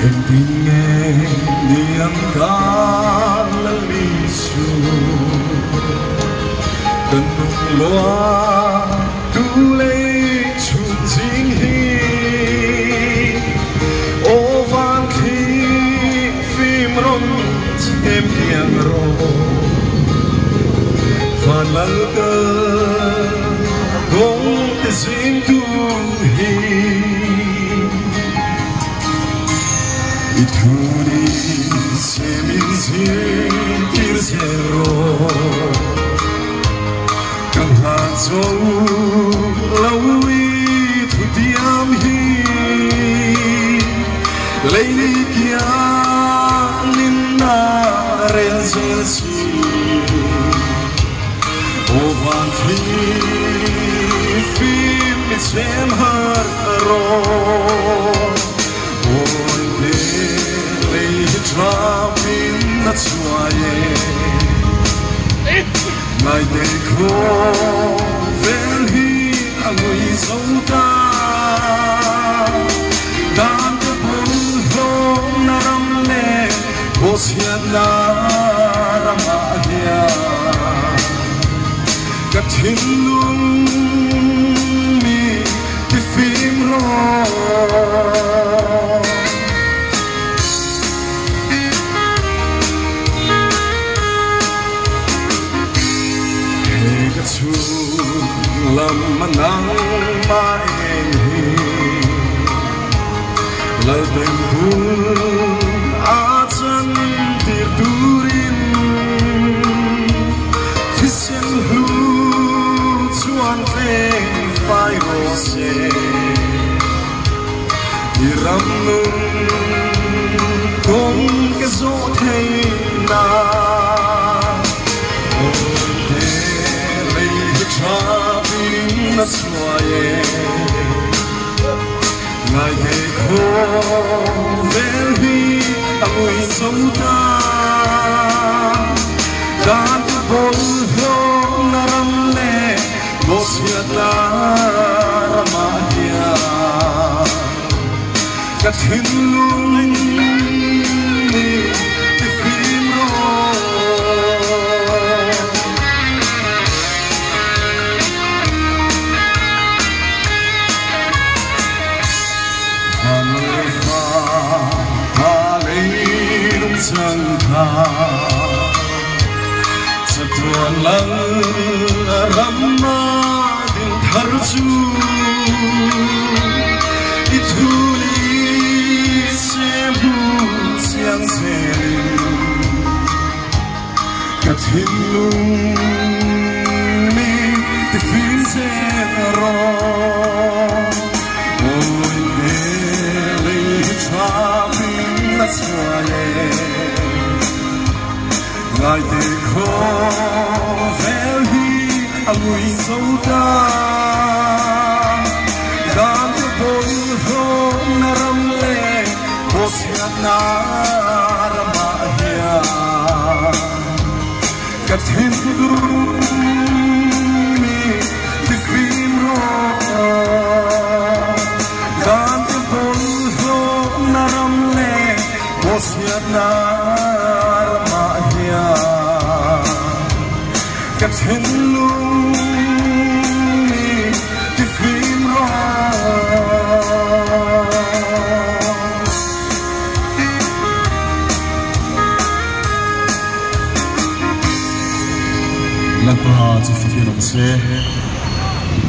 em tin nghe niềm ca lần đi xuống cần loa tu lấy chung chính hi ô vang khi phim rôn em hiền rô và lần cơ gong te xin tu hi Ituri seminsi tirzero Kang hanzo lawi tudiam hi Leini kia ninna relzelsi Ovan fi film itsem haro Trapping that's why Mai de ko vel hi angui sauta Dan de bul ho naram le bosian la ramahia Katin lung mi tifim ro Chu lam manang mai la dem bul a chan tir durin kisen hu chuan fe fai ro se iram nun kong ke zo thei na Trapping that's why Ngai he ko vel hi angui sauta Dan tu bol ho naram le bosiat la ramahia Katin lung ni tifim ro Sang tha sa tuan lang ramma din thar chu ituli se bu siang se katin lung mi te fin se ro oi ne le trapping that's why Ngai te ko vel hi angui sauta Dan te bol ho naram le bosiat na ramahia Katin mi tifim ro Dan te bol ho naram le bosiat na Katin lung ni tifim ro Nagpa sa figyan ng